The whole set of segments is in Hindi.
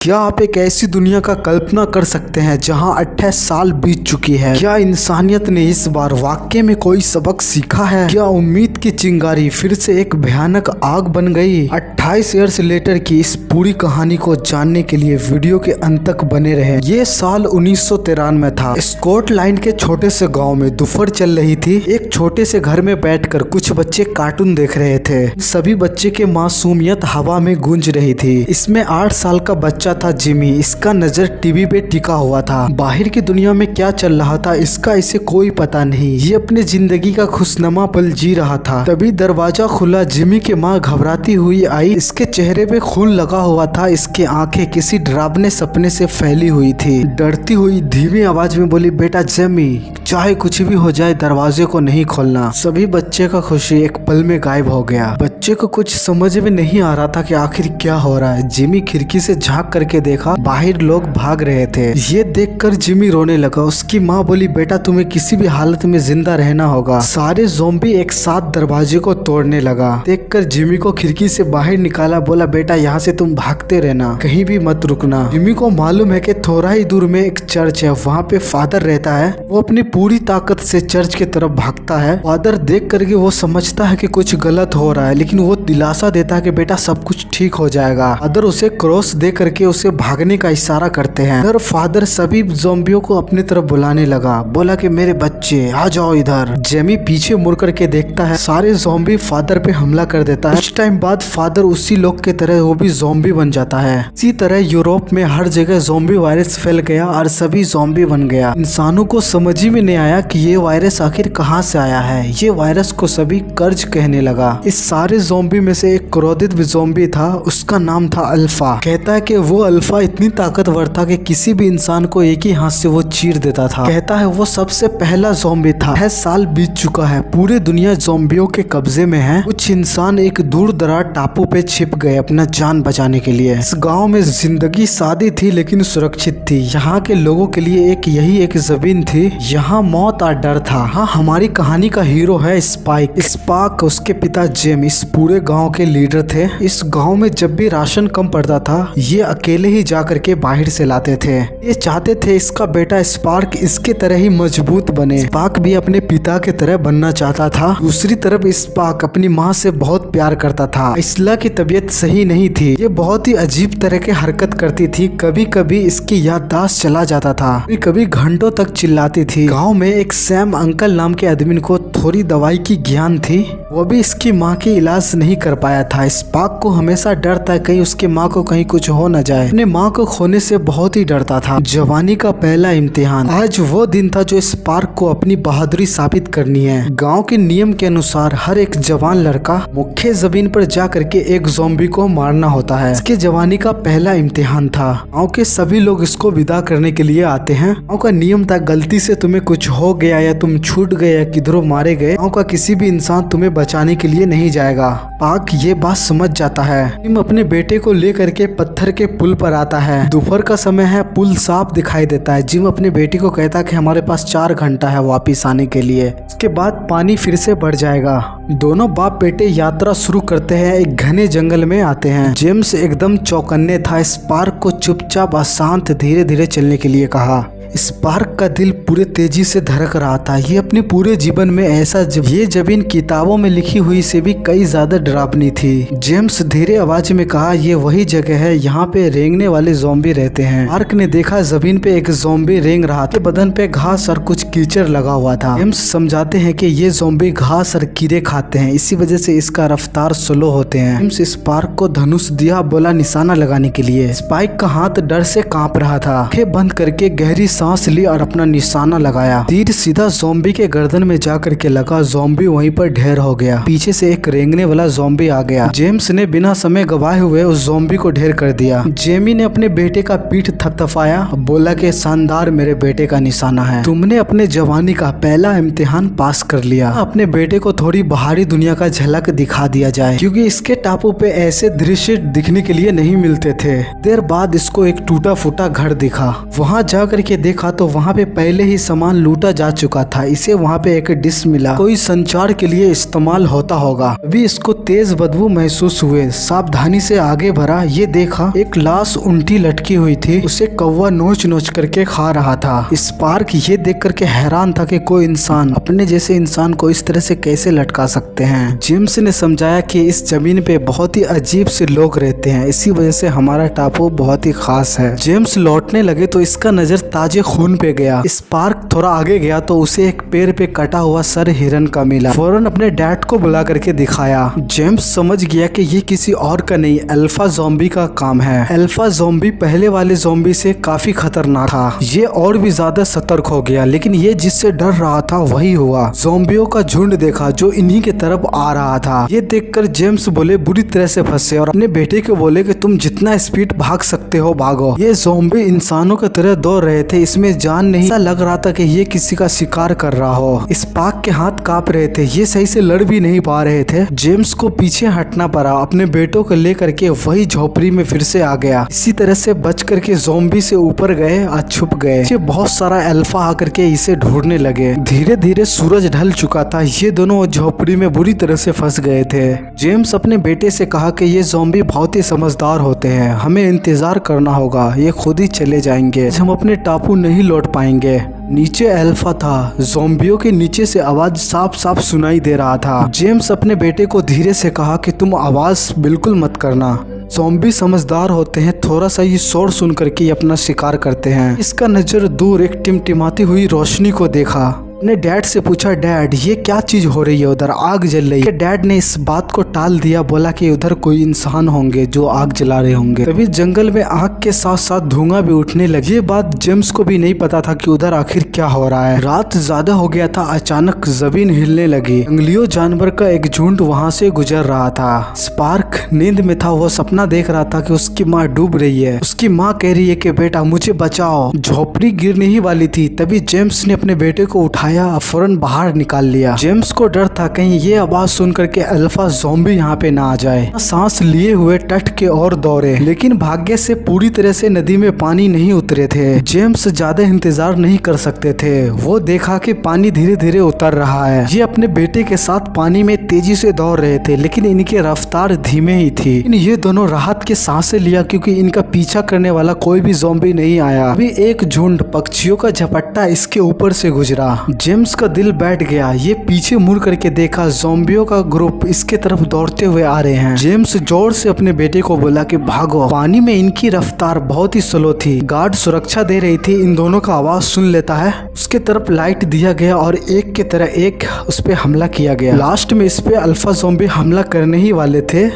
क्या आप एक ऐसी दुनिया का कल्पना कर सकते हैं जहां 28 साल बीत चुकी है? क्या इंसानियत ने इस बार वाकई में कोई सबक सीखा है? क्या उम्मीद की चिंगारी फिर से एक भयानक आग बन गई? 28 ईयर्स लेटर की इस पूरी कहानी को जानने के लिए वीडियो के अंत तक बने रहे। ये साल 1993 था। स्कॉटलैंड के छोटे से गाँव में दोपहर चल रही थी। एक छोटे से घर में बैठकर कुछ बच्चे कार्टून देख रहे थे। सभी बच्चे के मासूमियत हवा में गूंज रही थी। इसमें 8 साल का बच्चा था जिमी। इसका नजर टीवी पे टिका हुआ था। बाहर की दुनिया में क्या चल रहा था इसका इसे कोई पता नहीं। ये अपने जिंदगी का खुशनुमा पल जी रहा था। तभी दरवाजा खुला। जिमी की माँ घबराती हुई आई। इसके चेहरे पे खून लगा हुआ था। इसकी आंखें किसी डरावने सपने से फैली हुई थी। डरती हुई धीमी आवाज में बोली, बेटा जिमी, चाहे कुछ भी हो जाए दरवाजे को नहीं खोलना। सभी बच्चे का खुशी एक पल में गायब हो गया। बच्चे को कुछ समझ में नहीं आ रहा था कि आखिर क्या हो रहा है। जिमी खिड़की से झांक करके देखा, बाहर लोग भाग रहे थे। ये देखकर जिमी रोने लगा। उसकी माँ बोली, बेटा तुम्हें किसी भी हालत में जिंदा रहना होगा। सारे ज़ॉम्बी एक साथ दरवाजे को तोड़ने लगा। देखकर जिमी को खिड़की से बाहर निकाला। बोला, बेटा यहाँ से तुम भागते रहना, कहीं भी मत रुकना। जिमी को मालूम है कि थोड़ा ही दूर में एक चर्च है, वहाँ पे फादर रहता है। वो अपनी पूरी ताकत से चर्च की तरफ भागता है। फादर देख करके वो समझता है कि कुछ गलत हो रहा है, लेकिन वो दिलासा देता है कि बेटा सब कुछ ठीक हो जाएगा। फादर उसे क्रॉस दे करके उसे भागने का इशारा करते हैं। फिर फादर सभी ज़ॉम्बियों को अपनी तरफ बुलाने लगा। बोला कि मेरे बच्चे आ जाओ इधर। जेमी पीछे मुड़ करके देखता है। सारे ज़ॉम्बी फादर पे हमला कर देता है। कुछ टाइम बाद फादर उसी लोग के तरह वो भी ज़ॉम्बी बन जाता है। इसी तरह यूरोप में हर जगह ज़ॉम्बी वायरस फैल गया और सभी ज़ॉम्बी बन गया। इंसानों को समझ ही में नहीं आया कि ये वायरस आखिर कहाँ से आया है। ये वायरस को सभी कर्ज कहने लगा। इस सारे ज़ॉम्बी में से एक क्रोधित ज़ॉम्बी था। उसका नाम था अल्फा। कहता है कि वो अल्फा इतनी ताकतवर था कि किसी भी इंसान को एक ही हाथ से वो चीर देता था। कहता है वो सबसे पहला ज़ॉम्बी था। 6 साल बीत चुका है। पूरी दुनिया ज़ॉम्बियों के कब्जे में है। कुछ इंसान एक दूर दराज टापू पे छिप गए अपना जान बचाने के लिए। इस गांव में जिंदगी सादी थी लेकिन सुरक्षित थी। यहाँ के लोगों के लिए यही एक जमीन थी। यहाँ मौत और डर था। हाँ, हमारी कहानी का हीरो है स्पाइक। स्पार्क उसके पिता जेम इस पूरे गाँव के लीडर थे। इस गाँव में जब भी राशन कम पड़ता था ये अकेले ही जा करके बाहर से लाते थे। ये चाहते थे इसका बेटा स्पार्क इसके तरह ही मजबूत बने। स्पार्क भी अपने पिता के तरह बनना चाहता था। दूसरी तरफ स्पार्क अपनी माँ से बहुत प्यार करता था। इसला की तबीयत सही नहीं थी। ये बहुत ही अजीब तरह की हरकत करती थी। कभी कभी इसकी याददाश्त चला जाता था। कभी घंटों तक चिल्लाती थी। गाँव में एक सैम अंकल नाम के आदमी को थोड़ी दवाई की ज्ञान थी। वो भी इसकी माँ की इलाज नहीं कर पाया था। स्पार्क को हमेशा डर था कहीं उसकी माँ को कहीं कुछ हो न जाए। अपने माँ को खोने से बहुत ही डरता था। जवानी का पहला इम्तिहान। आज वो दिन था जो स्पार्क को अपनी बहादुरी साबित करनी है। गांव के नियम के अनुसार हर एक जवान लड़का मुख्य जमीन पर जा करके एक ज़ॉम्बी को मारना होता है। इसके जवानी का पहला इम्तिहान था। गांव के सभी लोग इसको विदा करने के लिए आते हैं। गांव का नियम था गलती से तुम्हें कुछ हो गया या तुम छूट गए या किधरों मारे गए, गांव का किसी भी इंसान तुम्हें बचाने के लिए नहीं जाएगा। पाक ये बात समझ जाता है। जिम अपने बेटे को लेकर के पत्थर के पुल पर आता है। दोपहर का समय है। पुल साफ दिखाई देता है। जिम अपने बेटे को कहता है कि हमारे पास 4 घंटा है वापिस आने के लिए। इसके बाद पानी फिर से बढ़ जाएगा। दोनों बाप बेटे यात्रा शुरू करते हैं। एक घने जंगल में आते हैं। जेम्स एकदम चौकन्ने था। स्पार्क को चुपचाप अशांत धीरे धीरे चलने के लिए कहा। स्पार्क का दिल पूरे तेजी से धड़क रहा था। ये अपने पूरे जीवन में ऐसा ये जमीन किताबों में लिखी हुई से भी कई ज्यादा डरावनी थी। जेम्स धीरे आवाज में कहा, ये वही जगह है, यहाँ पे रेंगने वाले ज़ॉम्बी रहते हैं। स्पार्क ने देखा जमीन पे एक ज़ॉम्बी रेंग रहा था। बदन पे घास और कुछ कीचड़ लगा हुआ था। जेम्स समझाते हैं कि ये ज़ॉम्बी घास और कीड़े खाते हैं, इसी वजह से इसका रफ्तार स्लो होते हैं। जेम्स स्पार्क को धनुष दिया, बोला निशाना लगाने के लिए। स्पाइक का हाथ डर से कांप रहा था। आंखें बंद करके गहरी सांस ली और अपना निशाना लगाया। तीर सीधा ज़ॉम्बी के गर्दन में जाकर के लगा। ज़ॉम्बी वहीं पर ढेर हो गया। पीछे से एक रेंगने वाला ज़ॉम्बी आ गया। जेम्स ने बिना समय गवाए हुए उस ज़ॉम्बी को ढेर कर दिया। जेमी ने अपने बेटे का पीठ थपथपाया, बोला कि शानदार, मेरे बेटे का निशाना है। तुमने अपने जवानी का पहला इम्तिहान पास कर लिया। अपने बेटे को थोड़ी बाहरी दुनिया का झलक दिखा दिया जाए, क्योंकि इसके टापू पे ऐसे दृश्य दिखने के लिए नहीं मिलते थे। देर बाद इसको एक टूटा फूटा घर दिखा। वहाँ जा करके देखा तो वहाँ पे पहले ही सामान लूटा जा चुका था। इसे वहाँ पे एक डिश मिला, कोई संचार के लिए इस्तेमाल होता होगा। अभी इसको तेज बदबू महसूस हुए, सावधानी से आगे बढ़ा। ये देखा एक लाश उल्टी लटकी हुई थी, उसे कौवा नोच नोच करके खा रहा था। स्पार्क ये देख करके हैरान था कि कोई इंसान अपने जैसे इंसान को इस तरह से कैसे लटका सकते हैं। जेम्स ने समझाया कि इस जमीन पे बहुत ही अजीब से लोग रहते हैं, इसी वजह से हमारा टापू बहुत ही खास है। जेम्स लौटने लगे तो इसका नजर ताजे खून पे गया। स्पार्क थोड़ा आगे गया तो उसे एक पेड़ पे कटा हुआ सर हिरन का मिला। फौरन अपने डैड को बुला करके दिखाया। जेम्स समझ गया कि ये किसी और का नहीं, अल्फा ज़ॉम्बी का काम है। अल्फा ज़ॉम्बी पहले वाले ज़ॉम्बी से काफी खतरनाक था। ये और भी ज्यादा सतर्क हो गया, लेकिन ये जिससे डर रहा था वही हुआ। ज़ॉम्बियों का झुंड देखा जो इन्हीं के तरफ आ रहा था। ये देखकर जेम्स बोले बुरी तरह से फंसे और अपने बेटे को बोले कि तुम जितना स्पीड भाग सकते हो भागो। ये ज़ॉम्बी इंसानों की तरह दौड़ रहे थे, इसमें जान नहीं, ऐसा लग रहा था कि ये किसी का शिकार कर रहा हो। स्पार्क के हाथ कांप रहे थे, ये सही से लड़ भी नहीं पा रहे थे। जेम्स को पीछे हटना पड़ा, अपने बेटों को लेकर के वही झोपड़ी में फिर से आ गया। इसी तरह से बच करके ज़ॉम्बी से ऊपर गए और छुप गए। बहुत सारा अल्फा आकर के इसे ढूंढने लगे। धीरे धीरे सूरज ढल चुका था, ये दोनों झोपड़ी में बुरी तरह से फंस गए थे। जेम्स अपने बेटे से कहा कि ये ज़ॉम्बी बहुत ही समझदार होते हैं, हमें इंतजार करना होगा, ये खुद ही चले जाएंगे, हम अपने टापू नहीं लौट पाएंगे। नीचे अल्फा था, ज़ॉम्बियों के नीचे से आवाज साफ साफ सुनाई दे रहा था। जेम्स अपने बेटे को धीरे से कहा कि तुम आवाज बिल्कुल मत करना, ज़ॉम्बी समझदार होते हैं, थोड़ा सा ये शोर सुन करके ये अपना शिकार करते हैं। इसका नजर दूर एक टिमटिमाती हुई रोशनी को देखा। अपने डैड से पूछा, डैड ये क्या चीज हो रही है, उधर आग जल रही है। डैड ने इस बात को टाल दिया, बोला कि उधर कोई इंसान होंगे जो आग जला रहे होंगे। तभी जंगल में आग के साथ साथ धुआं भी उठने लगी। ये बात जेम्स को भी नहीं पता था कि उधर आखिर क्या हो रहा है। रात ज्यादा हो गया था, अचानक जमीन हिलने लगी। जंगलियों जानवर का एक झुंड वहाँ से गुजर रहा था। स्पार्क नींद में था, वो सपना देख रहा था कि उसकी माँ डूब रही है। उसकी माँ कह रही है कि बेटा मुझे बचाओ। झोपड़ी गिरने ही वाली थी, तभी जेम्स ने अपने बेटे को उठाया, फौरन बाहर निकाल लिया। जेम्स को डर था कहीं ये आवाज सुन करके अल्फा ज़ॉम्बी यहाँ पे ना आ जाए। सांस लिए हुए तट के ओर दौड़े, लेकिन भाग्य से पूरी तरह से नदी में पानी नहीं उतरे थे। जेम्स ज्यादा इंतजार नहीं कर सकते थे, वो देखा कि पानी धीरे धीरे उतर रहा है। ये अपने बेटे के साथ पानी में तेजी से दौड़ रहे थे, लेकिन इनकी रफ्तार धीमे ही थी। ये दोनों राहत के सांसें लिया क्योंकि इनका पीछा करने वाला कोई भी ज़ॉम्बी नहीं आया। अभी एक झुंड पक्षियों का झपट्टा इसके ऊपर से गुजरा। जेम्स का दिल बैठ गया। ये पीछे मुड़ करके देखा, ज़ॉम्बियों का ग्रुप इसके तरफ दौड़ते हुए आ रहे हैं। जेम्स जोर से अपने बेटे को बोला कि भागो। पानी में इनकी रफ्तार बहुत ही स्लो थी। गार्ड सुरक्षा दे रही थी, इन दोनों का आवाज सुन लेता है। उसके तरफ लाइट दिया गया और एक के तरह एक उस पे हमला किया गया। लास्ट में इस पे अल्फा ज़ॉम्बी हमला करने ही वाले थे।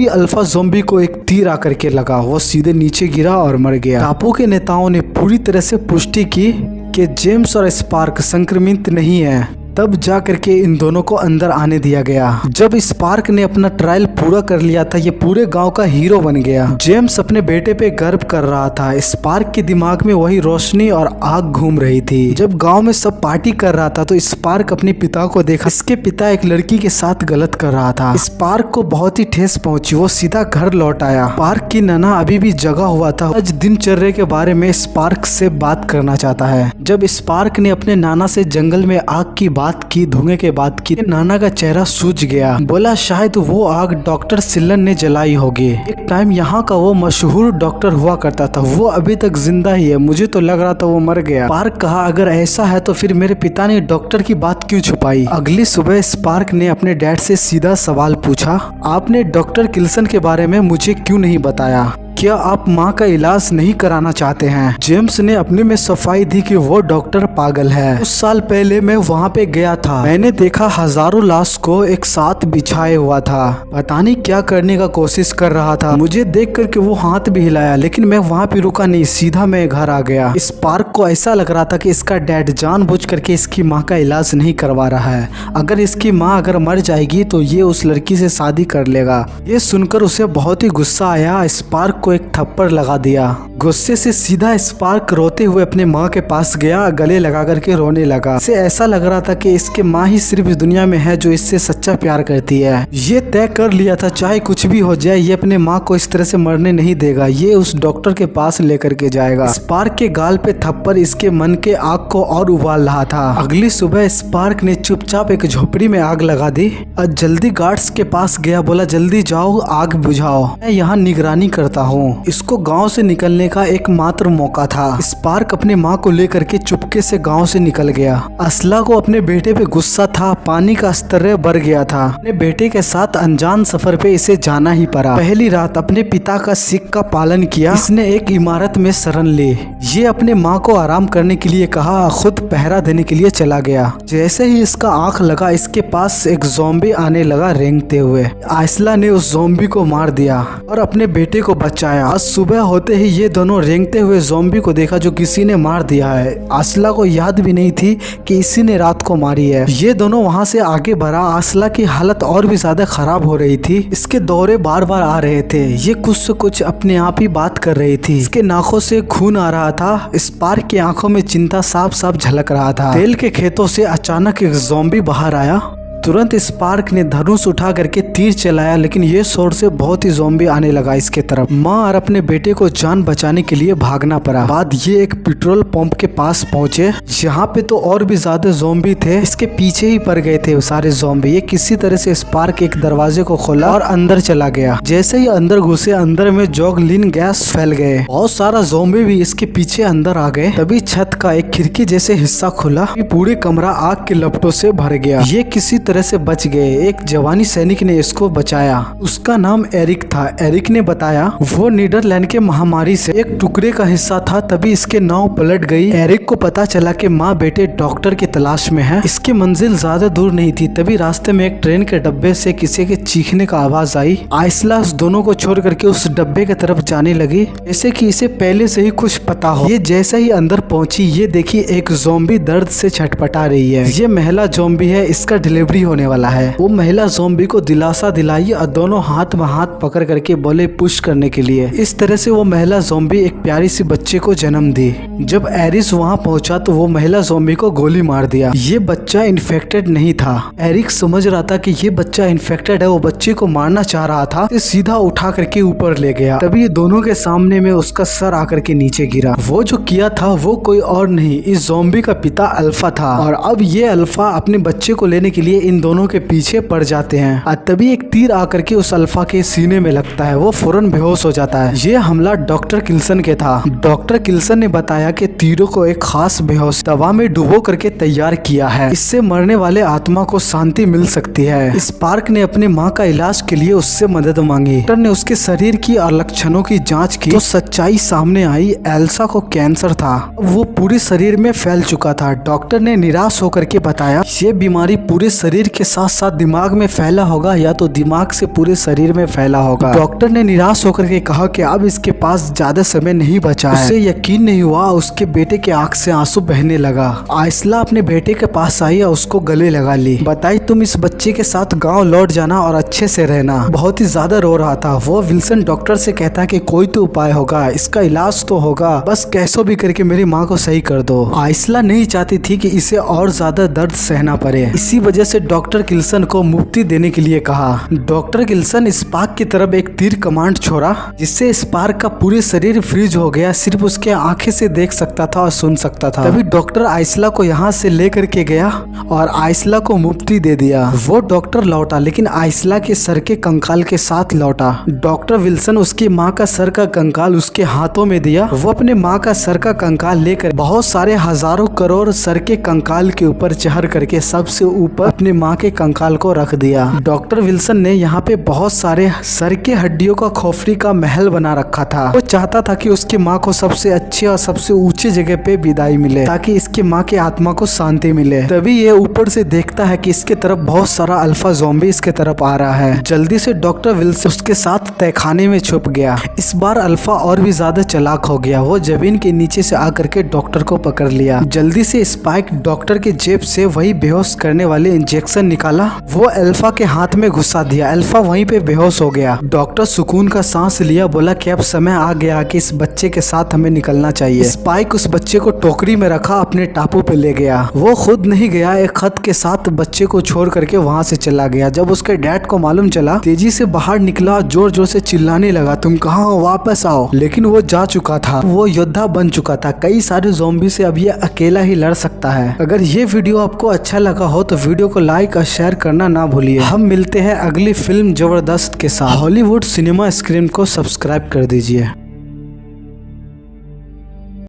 अल्फा ज़ॉम्बी को एक तीर आकर के लगा, वो सीधे नीचे गिरा और मर गया। टापू के नेताओं ने पूरी तरह से पुष्टि की कि जेम्स और स्पार्क संक्रमित नहीं है। तब जा करके इन दोनों को अंदर आने दिया गया। जब स्पार्क ने अपना ट्रायल पूरा कर लिया था, ये पूरे गांव का हीरो बन गया। जेम्स अपने बेटे पे गर्व कर रहा था। स्पार्क के दिमाग में वही रोशनी और आग घूम रही थी। जब गांव में सब पार्टी कर रहा था तो स्पार्क अपने पिता को देखा। इसके पिता एक लड़की के साथ गलत कर रहा था। स्पार्क को बहुत ही ठेस पहुंची, वो सीधा घर लौट आया। स्पार्क की नाना अभी भी जगा हुआ था। आज दिनचर्या के बारे में स्पार्क से बात करना चाहता है। जब स्पार्क ने अपने नाना से जंगल में आग की बात की, धुएं के बात की, नाना का चेहरा सूज गया। बोला शायद वो आग डॉक्टर सिलन ने जलाई होगी। एक टाइम यहाँ का वो मशहूर डॉक्टर हुआ करता था, वो अभी तक जिंदा ही है, मुझे तो लग रहा था वो मर गया। स्पार्क कहा अगर ऐसा है तो फिर मेरे पिता ने डॉक्टर की बात क्यों छुपाई। अगली सुबह स्पार्क ने अपने डैड से सीधा सवाल पूछा, आपने डॉक्टर किल्सन के बारे में मुझे क्यों नहीं बताया? क्या आप माँ का इलाज नहीं कराना चाहते हैं? जेम्स ने अपने में सफाई दी कि वो डॉक्टर पागल है। कुछ साल पहले मैं वहाँ पे गया था, मैंने देखा हजारों लाश को एक साथ बिछाए हुआ था। पता नहीं क्या करने का कोशिश कर रहा था। मुझे देख करके वो हाथ भी हिलाया, लेकिन मैं वहाँ पे रुका नहीं, सीधा मैं घर आ गया। स्पार्क को ऐसा लग रहा था कि इसका डैड जानबूझ करके इसकी माँ का इलाज नहीं करवा रहा है। अगर इसकी माँ अगर मर जाएगी तो ये उस लड़की से शादी कर लेगा। ये सुनकर उसे बहुत ही गुस्सा आया। स्पार्क को एक थप्पड़ लगा दिया। गुस्से से सीधा स्पार्क रोते हुए अपने माँ के पास गया, गले लगा करके रोने लगा। इसे ऐसा लग रहा था कि इसके माँ ही सिर्फ इस दुनिया में है जो इससे सच्चा प्यार करती है। ये तय कर लिया था चाहे कुछ भी हो जाए ये अपने माँ को इस तरह से मरने नहीं देगा। ये उस डॉक्टर के पास लेकर के जाएगा। स्पार्क के गाल पे थप्पड़ इसके मन के आग को और उबाल रहा था। अगली सुबह स्पार्क ने चुपचाप एक झोपड़ी में आग लगा दी और जल्दी गार्ड्स के पास गया। बोला जल्दी जाओ आग बुझाओ, मैं यहाँ निगरानी करता हूँ। इसको गाँव से निकलने का एकमात्र मौका था। स्पार्क अपने माँ को लेकर के चुपके से गाँव से निकल गया। असला को अपने बेटे पे गुस्सा था। पानी का स्तर बढ़ गया था। अपने बेटे के साथ अनजान सफर पे इसे जाना ही पड़ा। पहली रात अपने पिता का सिक का पालन किया। इसने एक इमारत में शरण ली। ये अपने माँ को आराम करने के लिए कहा, खुद पहरा देने के लिए चला गया। जैसे ही इसका आंख लगा इसके पास एक ज़ॉम्बी आने लगा रेंगते हुए। आयसला ने उस ज़ॉम्बी को मार दिया और अपने बेटे को बचाया। आज सुबह होते ही ये दोनों रेंगते हुए ज़ॉम्बी को देखा जो किसी ने मार दिया है। आयसला को याद भी नहीं थी कि इसी ने रात को मारी है। ये दोनों वहाँ से आगे बढ़ा। आयसला की हालत और भी ज्यादा खराब हो रही थी। इसके दौरे बार बार आ रहे थे। ये कुछ से कुछ अपने आप ही बात कर रही थी। इसके नाकों से खून आ रहा था। स्पार्क की आंखों में चिंता साफ साफ झलक रहा था। तेल के खेतों से अचानक एक ज़ॉम्बी बाहर आया। तुरंत स्पार्क ने धनुष उठा करके तीर चलाया, लेकिन ये शोर से बहुत ही ज़ॉम्बी आने लगा इसके तरफ। माँ और अपने बेटे को जान बचाने के लिए भागना पड़ा। बाद ये एक पेट्रोल पंप के पास पहुंचे। यहाँ पे तो और भी ज्यादा ज़ॉम्बी थे। इसके पीछे ही पड़ गए थे सारे ज़ॉम्बी। ये किसी तरह से स्पार्क एक दरवाजे को खोला और अंदर चला गया। जैसे ही अंदर घुसे अंदर में जोगलिन गैस फैल गए। बहुत सारा ज़ॉम्बी भी इसके पीछे अंदर आ गए। तभी छत का एक खिड़की जैसे हिस्सा खुला। पूरे कमरा आग के लपटों से भर गया। ये किसी तरह से बच गए। एक जवानी सैनिक ने इसको बचाया। उसका नाम एरिक था। एरिक ने बताया वो नीदरलैंड के महामारी से एक टुकड़े का हिस्सा था। तभी इसके नाव पलट गई। एरिक को पता चला कि माँ बेटे डॉक्टर की तलाश में है। इसकी मंजिल ज्यादा दूर नहीं थी। तभी रास्ते में एक ट्रेन के डब्बे से किसी के चीखने का आवाज आई। आयसला उस दोनों को छोड़ करके उस डब्बे की तरफ जाने लगी, जैसे कि इसे पहले से ही कुछ पता हो। ये जैसे ही अंदर पहुंची ये देखी एक ज़ॉम्बी दर्द से छटपटा रही है। ये महिला ज़ॉम्बी है। इसका डिलीवरी होने वाला है। वो महिला ज़ॉम्बी को दिलासा दिलाई और दोनों हाथ में हाथ पकड़ करके बोले पुश करने के लिए। इस तरह से वो महिला ज़ॉम्बी एक प्यारी सी बच्चे को जन्म दी। जब एरिस वहाँ पहुंचा तो वो महिला ज़ॉम्बी को गोली मार दिया। ये बच्चा इन्फेक्टेड नहीं था। एरिक समझ रहा था कि ये बच्चा इन्फेक्टेड है। वो बच्चे को मारना चाह रहा था। तो सीधा उठा करके ऊपर ले गया। तभी दोनों के सामने में उसका सर आकर के नीचे गिरा। वो जो किया था वो कोई और नहीं, इस ज़ॉम्बी का पिता अल्फा था। और अब ये अल्फा अपने बच्चे को लेने के लिए इन दोनों के पीछे पड़ जाते हैं। और तभी एक तीर आकर के उस अल्फा के सीने में लगता है। वो फौरन बेहोश हो जाता है। ये हमला डॉक्टर किल्सन के था। डॉक्टर किल्सन ने बताया कि तीरों को एक खास बेहोश दवा में डुबो करके तैयार किया है। इससे मरने वाले आत्मा को शांति मिल सकती है। स्पार्क ने अपने माँ का इलाज के लिए उससे मदद मांगी। डॉक्टर ने उसके शरीर की और लक्षणों की जाँच की तो सच्चाई सामने आई। एल्सा को कैंसर था। वो पूरे शरीर में फैल चुका था। डॉक्टर ने निराश होकर के बताया ये बीमारी पूरे शरीर के साथ साथ दिमाग में फैला होगा या तो दिमाग से पूरे शरीर में फैला होगा। डॉक्टर ने निराश होकर के कहा कि अब इसके पास ज्यादा समय नहीं बचा है। उसे यकीन नहीं हुआ। उसके बेटे के आंख से आंसू बहने लगा। आयसला अपने बेटे के पास आई और उसको गले लगा ली। बताई तुम इस बच्चे के साथ गांव लौट जाना और अच्छे से रहना। बहुत ही ज्यादा रो रहा था वो। विल्सन डॉक्टर से कहता कि कोई तो उपाय होगा, इसका इलाज तो होगा, बस कैसो भी करके मेरी माँ को सही कर दो। आयसला नहीं चाहती थी कि इसे और ज्यादा दर्द सहना पड़े। इसी वजह से डॉक्टर किल्सन को मुक्ति देने के लिए कहा। डॉक्टर किल्सन स्पार्क की तरफ एक तीर कमांड छोड़ा, जिससे स्पार्क का पूरे शरीर फ्रीज हो गया। सिर्फ उसके आंखें से देख सकता था और सुन सकता था। तभी डॉक्टर आयसला को यहाँ से लेकर के गया और आयसला को मुक्ति दे दिया। वो डॉक्टर लौटा लेकिन आयसला के सर के कंकाल के साथ लौटा। डॉक्टर विल्सन उसकी माँ का सर का कंकाल उसके हाथों में दिया। वो अपने माँ का सर का कंकाल लेकर बहुत सारे हजारों करोड़ सर के कंकाल के ऊपर चढ़ करके सबसे ऊपर अपने माँ के कंकाल को रख दिया। डॉक्टर विल्सन ने यहाँ पे बहुत सारे सर के हड्डियों का खोपड़ी का महल बना रखा था। वो चाहता था कि उसकी माँ को सबसे अच्छे और सबसे ऊंचे जगह पे विदाई मिले ताकि इसकी माँ की आत्मा को शांति मिले। तभी ये ऊपर से देखता है कि इसके तरफ बहुत सारा अल्फा ज़ॉम्बी इसके तरफ आ रहा है। जल्दी से डॉक्टर विल्सन उसके साथ तहखाने में छुप गया। इस बार अल्फा और भी ज्यादा चालाक हो गया। वो जमीन के नीचे से आकर के डॉक्टर को पकड़ लिया। जल्दी से स्पाइक डॉक्टर के जेब से वही बेहोश करने वाले इंजेक्शन इंजेक्शन निकाला, वो अल्फा के हाथ में घुसा दिया। अल्फा वहीं पे बेहोश हो गया। डॉक्टर सुकून का सांस लिया, बोला कि अब समय आ गया कि इस बच्चे के साथ हमें निकलना चाहिए। स्पाइक उस बच्चे को टोकरी में रखा, अपने टापू पे ले गया। वो खुद नहीं गया, एक खत के साथ बच्चे को छोड़ करके वहाँ से चला गया। जब उसके डैड को मालूम चला, तेजी से बाहर निकला, जोर जोर से चिल्लाने लगा, तुम कहाँ हो, वापस आओ। लेकिन वो जा चुका था, वो योद्धा बन चुका था। कई सारे ज़ॉम्बी से अब ये अकेला ही लड़ सकता है। अगर ये वीडियो आपको अच्छा लगा हो तो वीडियो को लाइक और शेयर करना ना भूलिए। हम मिलते हैं अगली फिल्म जबरदस्त के साथ। हॉलीवुड सिनेमा स्क्रीन को सब्सक्राइब कर दीजिए।